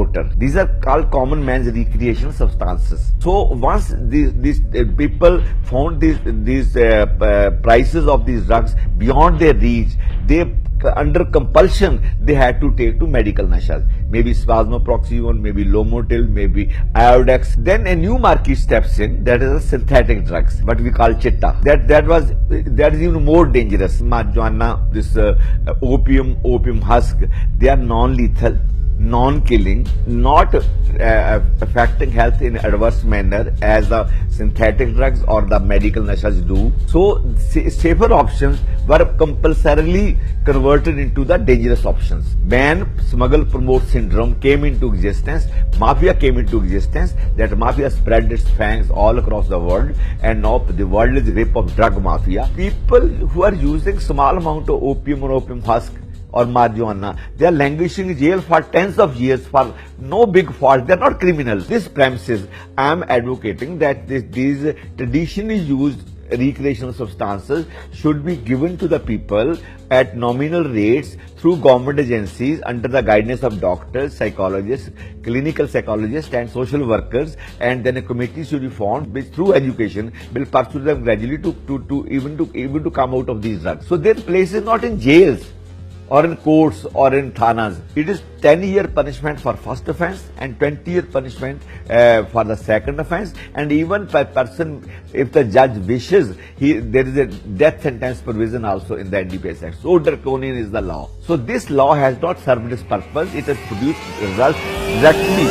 water. These are called common man's recreational substances. So once these people found these prices of these drugs beyond their reach, they under compulsion they had to take to medical nashas, maybe spasmoproxyone, maybe Lomotil, maybe Iodex. Then a new market steps in, that is a synthetic drugs, what we call chitta. That is even more dangerous. Marijuana, this opium husk, they are non-lethal, non-killing, not affecting health in adverse manner as the synthetic drugs or the medical nashas do. So safer options were compulsorily converted into the dangerous options. Ban, smuggle, promote syndrome came into existence. Mafia came into existence. That mafia spread its fangs all across the world, and now the world is grip of drug mafia. People who are using small amount of opium or opium husk or marijuana, they are languishing in jail for tens of years for no big fault. They are not criminals. This premises, I am advocating that these traditionally used recreational substances should be given to the people at nominal rates through government agencies under the guidance of doctors, psychologists, clinical psychologists and social workers, and then a committee should be formed which through education will pursue them gradually to come out of these drugs. So their place is not in jails or in courts or in thanas. It is 10-year punishment for first offence and 20-year punishment for the second offence, and even per person, if the judge wishes, there is a death sentence provision also in the NDPS Act. So draconian is the law. So this law has not served its purpose. It has produced results exactly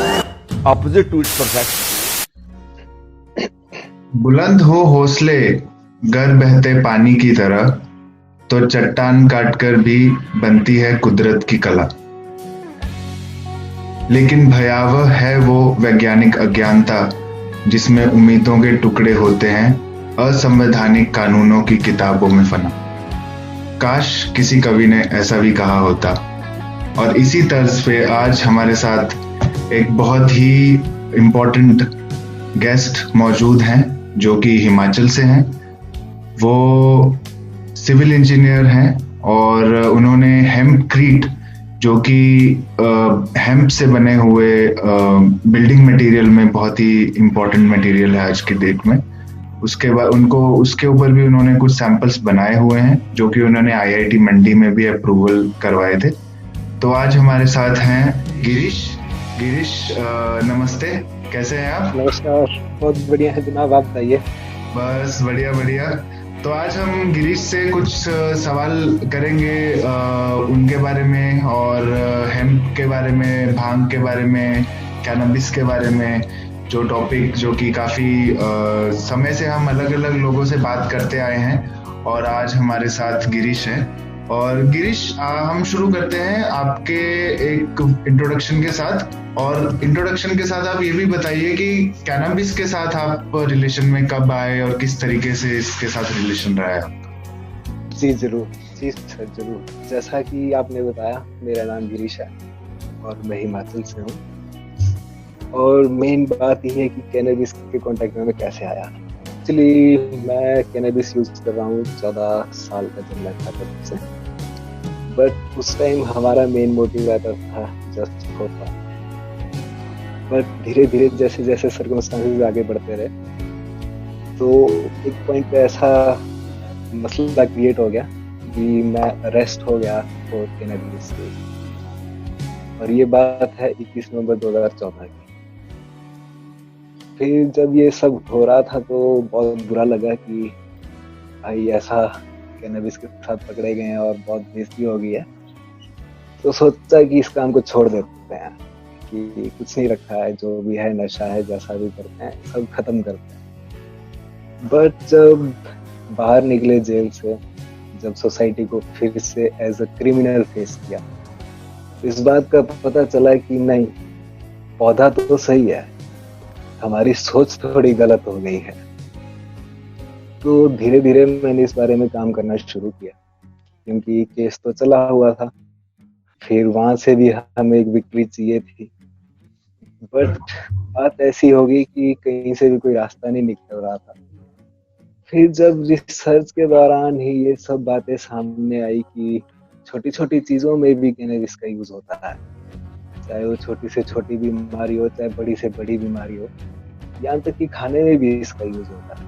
opposite to its perfection. बुलंद हो हौसले गर बहते पानी की तरह, तो चट्टान काटकर भी बनती है कुदरत की कला। लेकिन भयावह है वो वैज्ञानिक अज्ञानता जिसमें उम्मीदों के टुकड़े होते हैं असंवैधानिक कानूनों की किताबों में फना। काश किसी कवि ने ऐसा भी कहा होता। और इसी तर्ज पे आज हमारे साथ एक बहुत ही इम्पोर्टेंट गेस्ट मौजूद हैं जो कि हिमाचल से हैं। वो सिविल इंजीनियर हैं और उन्होंने हेम्पक्रीट, जो कि हेम्प से बने हुए बिल्डिंग मटेरियल में बहुत ही इम्पोर्टेंट मटेरियल है आज की डेट में, उसके बाद उसके ऊपर भी उन्होंने कुछ सैंपल्स बनाए हुए हैं जो कि उन्होंने आईआईटी मंडी में भी अप्रूवल करवाए थे। तो आज हमारे साथ हैं गिरीश। नमस्ते, कैसे हैं आप? नमस्कार, बहुत बढ़िया है जनाब, आप बताइए। बस बढ़िया। तो आज हम गिरीश से कुछ सवाल करेंगे उनके बारे में और हेम्प के बारे में, भांग के बारे में, कैनबिस के बारे में, जो टॉपिक जो कि काफ़ी समय से हम अलग अलग लोगों से बात करते आए हैं और आज हमारे साथ गिरीश हैं। और गिरीश, हम शुरू करते हैं आपके एक इंट्रोडक्शन के साथ। और इंट्रोडक्शन के साथ आप ये भी बताइए कि कैनबिस के साथ आप रिलेशन में कब आए और किस तरीके से इसके साथ रिलेशन रहा है आपका? जी जरूर जरूर। जैसा कि आपने बताया, मेरा नाम गिरीश है और मैं हिमाचल से हूँ। और मेन बात ये है कि कैनबिस के कॉन्टेक्ट में मैं कैसे आया। एक्चुअली मैं कैनबिस यूज कर रहा हूँ 14 साल का जब मैं था तब से, बट उस टाइम हमारा मेन मोटिव रहता था जस्ट फॉर फन। बट धीरे धीरे जैसे जैसे सर्कमस्टांसेस आगे बढ़ते रहे तो एक पॉइंट पे ऐसा मसला क्रिएट हो गया कि मैं अरेस्ट हो गया फॉर कैनबिस केस। और ये बात है 21 नवंबर 2014 की। फिर जब ये सब हो रहा था तो बहुत बुरा लगा कि भाई ऐसा कैनबिस के साथ पकड़े गए हैं और बहुत बेइज्जती हो गई है। तो सोचा कि इस काम को छोड़ देते हैं, कि कुछ नहीं रखा है, जो भी है नशा है, जैसा भी करते हैं सब खत्म करते हैं। बट जब बाहर निकले जेल से, जब सोसाइटी को फिर से एज अ क्रिमिनल फेस किया, इस बात का पता चला कि नहीं, पौधा तो सही है, हमारी सोच थोड़ी गलत हो गई है। तो धीरे धीरे मैंने इस बारे में काम करना शुरू किया, क्योंकि केस तो चला हुआ था। फिर वहां से भी हमें एक विक्ट्री चाहिए थी, बट बात ऐसी हो गई कि कहीं से भी कोई रास्ता नहीं निकल रहा था। फिर जब रिसर्च के दौरान ही ये सब बातें सामने आई कि छोटी छोटी चीजों में भी कैनबिस का यूज होता है। चाहे वो छोटी से छोटी बीमारी हो, चाहे बड़ी से बड़ी बीमारी हो, यहाँ तक कि खाने में भी इसका यूज होता है।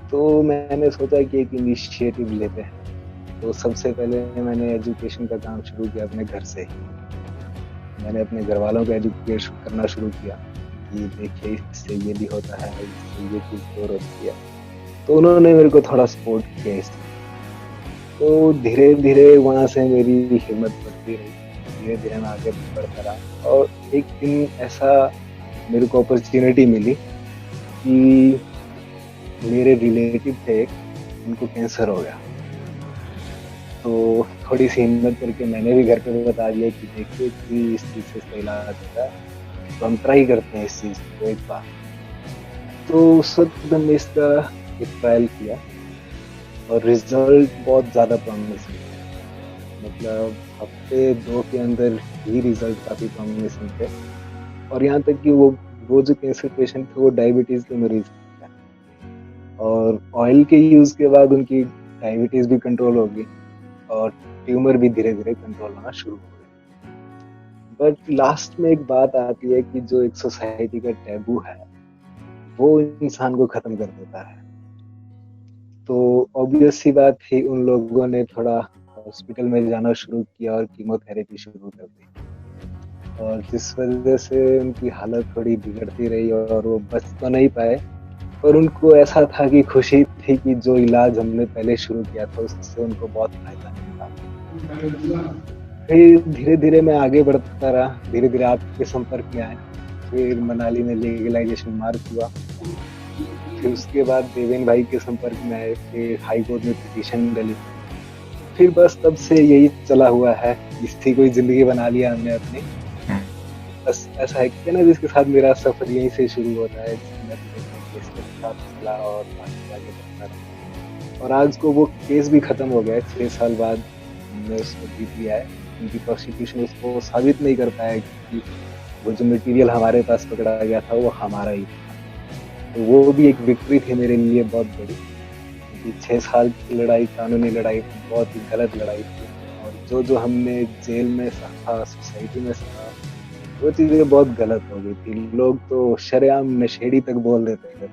तो मैंने सोचा कि एक इनिशिएटिव लेते हैं। तो सबसे पहले मैंने एजुकेशन का काम शुरू किया अपने घर से ही। मैंने अपने घर वालों को एजुकेट करना शुरू किया कि देखिए इससे ये भी होता है, इससे ये चीज़ और होती है। तो उन्होंने मेरे को थोड़ा सपोर्ट किया इससे। तो धीरे धीरे वहाँ से मेरी हिम्मत बढ़ती रही, धीरे धीरे मैं आगे बढ़ता रहा। और एक दिन ऐसा मेरे को अपॉर्चुनिटी मिली कि मेरे रिलेटिव थे एक, उनको कैंसर हो गया। तो थोड़ी सी हिम्मत करके मैंने भी घर पे बता दिया कि देखिए कि इस चीज़ से इसका इलाज होता है, तो हम ट्राई करते हैं इस चीज़ को एक बार। तो उस वक्त हमने इसका एक ट्रायल किया और रिजल्ट बहुत ज़्यादा प्रॉमिसिंग है। मतलब हफ्ते 2 के अंदर ही रिजल्ट काफ़ी प्रॉमिसिंग थे। और यहाँ तक कि वो जो कैंसर पेशेंट थे वो डायबिटीज़ के मरीज थे, और ऑयल के यूज़ के बाद उनकी डायबिटीज़ भी कंट्रोल होगी और ट्यूमर भी धीरे धीरे कंट्रोल होना शुरू हो गया। बट लास्ट में एक बात आती है कि जो एक सोसाइटी का टैबू है वो इंसान को खत्म कर देता है। तो ऑब्वियस सी बात थी, उन लोगों ने थोड़ा हॉस्पिटल में जाना शुरू किया और कीमोथेरेपी शुरू कर दी, और जिस वजह से उनकी हालत थोड़ी बिगड़ती रही और वो बच तो नहीं पाए। पर उनको ऐसा था कि खुशी थी कि जो इलाज हमने पहले शुरू किया था उससे उनको बहुत फायदा मिला। फिर धीरे धीरे मैं आगे बढ़ता रहा, धीरे धीरे आपके संपर्क में आया। फिर मनाली में लीगलाइजेशन मार्च हुआ। फिर उसके बाद देवेन भाई के संपर्क में आए, फिर हाई कोर्ट में पिटीशन डली। फिर बस तब से यही चला हुआ है, इसकी कोई जिंदगी बना लिया हमने अपनी। बस ऐसा है कि ना, जिसके साथ मेरा सफर यहीं से शुरू होता है, इसके साथ चला और आगे बढ़ता रहा। और आज को वो केस भी खत्म हो गया है। 6 साल बाद हमने उसको जीत लिया है। उनकी प्रोसिक्यूशन उसको साबित नहीं कर पाया कि वो जो मटेरियल हमारे पास पकड़ा गया था वो हमारा ही था। तो वो भी एक विक्ट्री थी मेरे लिए बहुत बड़ी, क्योंकि 6 साल की लड़ाई, कानूनी लड़ाई, बहुत ही गलत लड़ाई थी। और जो हमने जेल में सहा, सोसाइटी में सहा, वो चीज़ें बहुत गलत हो गई थी। लोग तो शरेआम नशेड़ी तक बोल देते थे,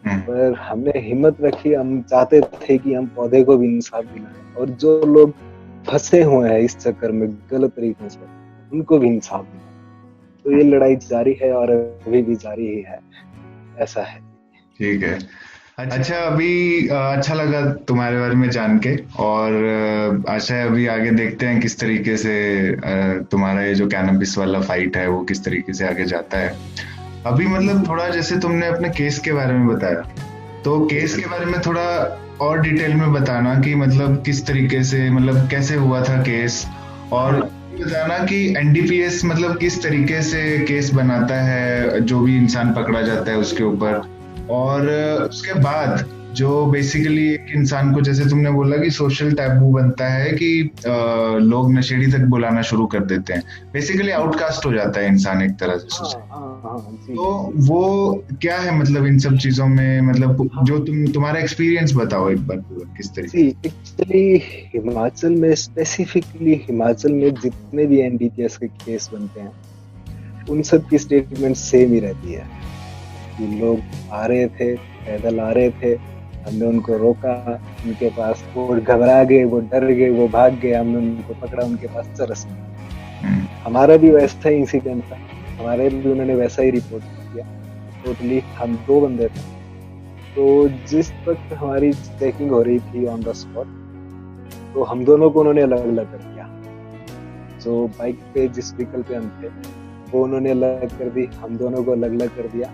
पर हमने हिम्मत रखी। हम चाहते थे कि हम पौधे को भी इंसाफ दिलाएं, और जो लोग फंसे हुए हैं इस चक्कर में गलत तरीकों से, उनको भी इंसाफ दिलाएं। तो ये लड़ाई जारी है और अभी भी जारी ही है, ऐसा है। ठीक है। अच्छा, अभी अच्छा लगा तुम्हारे बारे में जान के, और आशा है अभी आगे देखते हैं किस तरीके से तुम्हारा ये जो कैनबिस वाला फाइट है वो किस तरीके से आगे जाता है। अभी मतलब थोड़ा जैसे तुमने अपने केस के बारे में बताया, तो केस के बारे में थोड़ा और डिटेल में बताना कि मतलब किस तरीके से, मतलब कैसे हुआ था केस, और बताना कि एनडीपीएस मतलब किस तरीके से केस बनाता है जो भी इंसान पकड़ा जाता है उसके ऊपर। और उसके बाद जो बेसिकली एक इंसान को, जैसे तुमने बोला कि सोशल टैबू बनता है कि लोग नशेड़ी तक बुलाना शुरू कर देते हैं, बेसिकली आउटकास्ट हो जाता है इंसान एक तरह से सोसाइटी। तो वो क्या है मतलब इन सब चीजों में, मतलब जो तुम्हारा एक्सपीरियंस बताओ एक बार पूरा किस तरीके। एक्चुअली हिमाचल में, स्पेसिफिकली हिमाचल में जितने भी एनडीपीएस के केस बनते हैं उन सब की स्टेटमेंट सेम ही रहती है कि लोग आ रहे थे, पैदल आ रहे थे, हमने उनको रोका, उनके पास वो घबरा गए, वो डर गए, वो भाग गए, हमने उनको पकड़ा, उनके पास चरस नहीं। हमारा भी वैसा ही इंसिडेंट था, हमारे भी उन्होंने वैसा ही रिपोर्ट किया। टोटली हम 2 बंदे थे। तो जिस वक्त हमारी चेकिंग हो रही थी ऑन द स्पॉट, तो हम दोनों को उन्होंने अलग अलग कर दिया। जो बाइक पे जिस व्हीकल पे हम थे वो उन्होंने अलग कर दी, हम दोनों को अलग अलग कर दिया।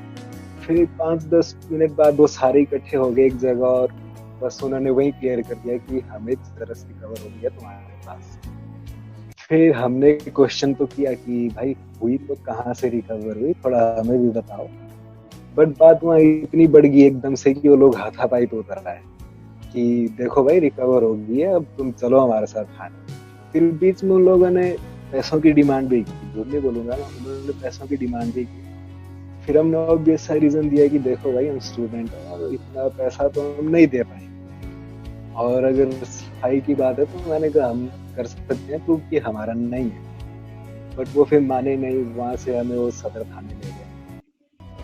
फिर 5-10 मिनट बाद वो सारे इकट्ठे हो गए एक जगह, और बस उन्होंने वही क्लियर कर दिया कि हमें चरस रिकवर हो गया तुम्हारे पास। फिर हमने क्वेश्चन तो किया कि भाई हुई तो कहाँ से रिकवर हुई, थोड़ा हमें भी बताओ। बट बात वहाँ इतनी बढ़ गई एकदम से कि वो लोग हाथापाई पे उतर रहा है कि देखो भाई रिकवर हो गई है, अब तुम चलो हमारे साथ खाने। फिर बीच में उन लोगों ने पैसों की डिमांड भी की, झूठ नहीं बोलूंगा, उन्होंने पैसों की डिमांड भी की। फिर हमने ऑब्वियस सा रीजन दिया कि देखो भाई हम स्टूडेंट हैं और इतना पैसा तो हम नहीं दे पाएंगे, और अगर सफाई की बात है तो मैंने कहा हम कर सकते हैं क्योंकि हमारा नहीं है। बट वो फिर माने नहीं, वहाँ से हमें वो सदर थाने ले गए।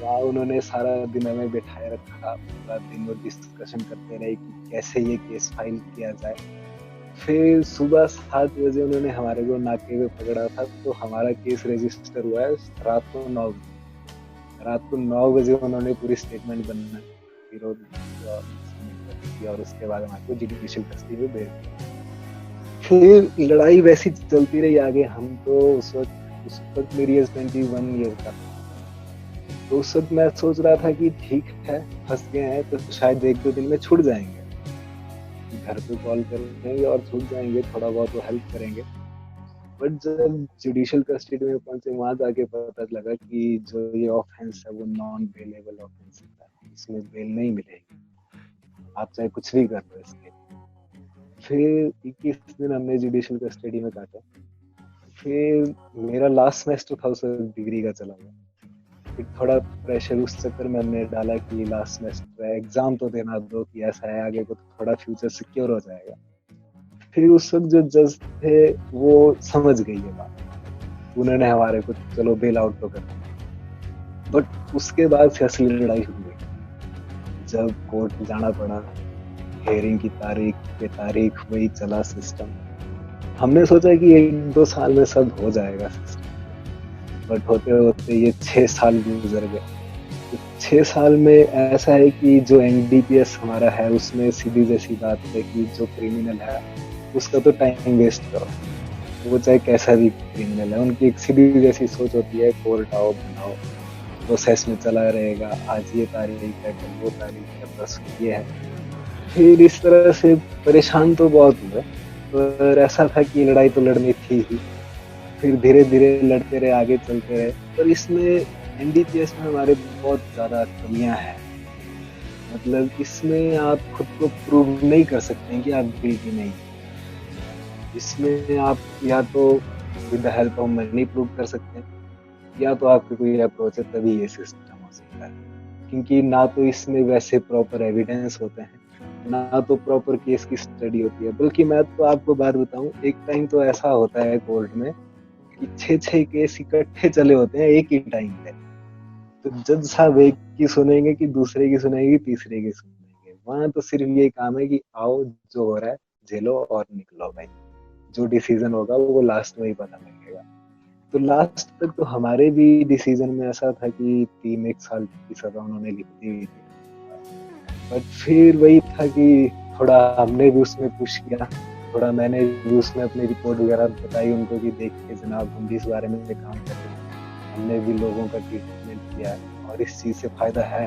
वहाँ उन्होंने सारा दिन हमें बिठाए रखा, पूरा दिन वो डिस्कशन करते रहे कि कैसे ये केस फाइल किया जाए। फिर सुबह 7 बजे उन्होंने हमारे को नाके पे पकड़ा था, तो हमारा केस रजिस्टर हुआ है रात को 9 बजे। रात को 9 बजे उन्होंने पूरी स्टेटमेंट बनना विरोध किया और उसके बाद हमारे को जुडिशियल कस्टडी में भेज दिया। फिर लड़ाई वैसी चलती रही आगे। हम तो उस वक्त मेरी एज 21 ईयर का, तो उस वक्त मैं सोच रहा था कि ठीक है, फंस गए हैं तो शायद 1-2 दिन में छूट जाएंगे, घर पे कॉल करेंगे और छूट जाएंगे, थोड़ा बहुत वो हेल्प करेंगे। बट जब जुडिशियल कस्टडी में पहुंचे, वहां जाके पता लगा कि जो ये ऑफेंस है वो नॉन बेलेबल ऑफेंस है, इसमें बेल नहीं मिलेगी, आप चाहे कुछ भी कर लो इसके। फिर 21 दिन हमने जुडिशियल कस्टडी में काटा। फिर मेरा लास्ट सेमेस्टर था, उस डिग्री का चला गया। फिर थोड़ा प्रेशर उस चक्कर में हमने डाला कि लास्ट सेमेस्टर है, एग्जाम तो देना दो, कि ऐसा है आगे को थोड़ा फ्यूचर सिक्योर हो जाएगा। फिर उस वक्त जो जज थे वो समझ गई ये बात, उन्होंने हमारे को चलो बेल आउट तो कर दिया। बट उसके बाद से असली लड़ाई शुरू हुई, जब कोर्ट जाना पड़ा, हेयरिंग की तारीख पे तारीख, वही चला सिस्टम। हमने सोचा कि 1-2 साल में सब हो जाएगा सिस्टम, बट होते होते ये 6 साल गुजर गए। तो 6 साल में ऐसा है कि जो NDPS हमारा है उसमें सीधी जैसी बात है कि जो क्रिमिनल है उसका तो टाइम वेस्ट करो, वो चाहे कैसा भी क्रिमिनल है। उनकी एक सीधी जैसी सोच होती है, कोर्ट आओ बनाओ, प्रोसेस में चला रहेगा, आज ये तारीख है कल वो तारीख है, बस ये है। फिर इस तरह से परेशान तो बहुत हुए, पर ऐसा था कि लड़ाई तो लड़नी थी ही। फिर धीरे धीरे लड़ते रहे, आगे चलते रहे। पर इसमें NDPS में हमारे बहुत ज़्यादा कमियां हैं। मतलब इसमें आप खुद को प्रूव नहीं कर सकते कि आप गिल्टी नहीं। इसमें आप या तो with the help of money prove कर सकते हैं, या तो आपके कोई अप्रोच है, तभी ये सिस्टम हो सकता है। क्योंकि ना तो इसमें वैसे प्रॉपर एविडेंस होते हैं, ना तो प्रॉपर केस की स्टडी होती है। बल्कि मैं तो आपको बात बताऊं, एक टाइम तो ऐसा होता है कोर्ट में कि 6 केस इकट्ठे चले होते हैं एक ही टाइम पे। तो जज साहब एक की सुनेंगे कि दूसरे की सुनेंगे, तीसरे की सुनेंगे। वहां तो सिर्फ ये काम है कि आओ, जो हो रहा है झेलो और निकलो भाई, जो डिसीजन होगा वो लास्ट में ही पता लगेगा। तो लास्ट तक तो हमारे भी डिसीजन में ऐसा था कि 3-1 साल की सजा उन्होंने लिख दी हुई थी। बट फिर वही था कि थोड़ा हमने भी उसमें पुश किया, थोड़ा मैंने भी उसमें अपनी रिपोर्ट वगैरह बताई उनको कि देखिए जनाब, हम भी इस बारे में काम कर रहे हैं, हमने भी लोगों का ट्रीटमेंट किया है और इस चीज़ से फायदा है।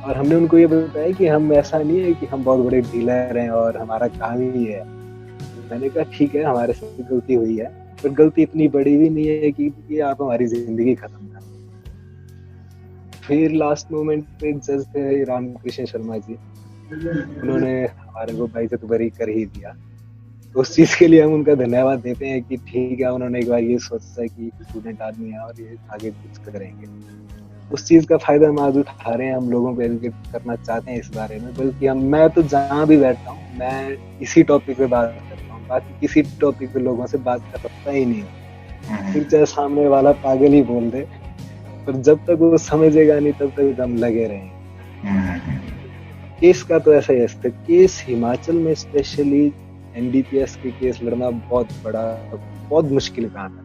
और हमने उनको ये बताया कि हम ऐसा नहीं है कि हम बहुत बड़े डीलर हैं और हमारा काम ही है। मैंने कहा ठीक है, हमारे से गलती हुई है, पर गलती इतनी बड़ी भी नहीं है कि आप हमारी जिंदगी खत्म कर। फिर लास्ट मोमेंट पे जज थे रामकृष्ण शर्मा जी, उन्होंने हमारे को बेइज्जत बरी कर ही दिया। तो उस चीज के लिए हम उनका धन्यवाद देते हैं कि ठीक है, उन्होंने एक बार ये सोचा कि स्टूडेंट आदमी है और ये आगे कुछ करेंगे। उस चीज का फायदा हम आज उठा रहे हैं, हम लोगों को एजुकेट करना चाहते हैं इस बारे में। बल्कि मैं तो जहाँ भी बैठता हूँ, मैं इसी टॉपिक पे बात करता हूँ, बाकी किसी टॉपिक पे लोगों से बात करता ही नहीं। फिर चाहे सामने वाला पागल ही बोल दे, पर जब तक वो समझेगा नहीं तब तक हम लगे रहेंगे। केस का तो ऐसा ही है। केस हिमाचल में स्पेशली NDPS के केस लड़ना बहुत मुश्किल काम है,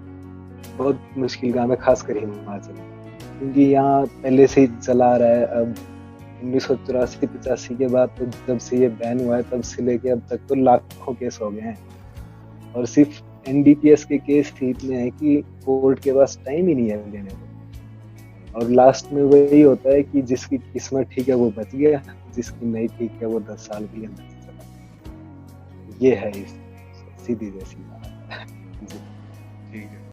बहुत मुश्किल काम है, खासकर हिमाचल में। क्योंकि यहाँ पहले से ही चला रहा है। अब 1984-85 के बाद तो जब से ये बैन हुआ है तब से लेके अब तक तो लाखों केस हो गए हैं, और सिर्फ NDPS के केस ही इतने हैं कि कोर्ट के पास टाइम ही नहीं है लेने को। और लास्ट में वही होता है कि जिसकी किस्मत ठीक है वो बच गया, जिसकी नहीं ठीक है वो 10 साल के लिए अंदर चला। ये है इस सीधी जैसी बात। ठीक है।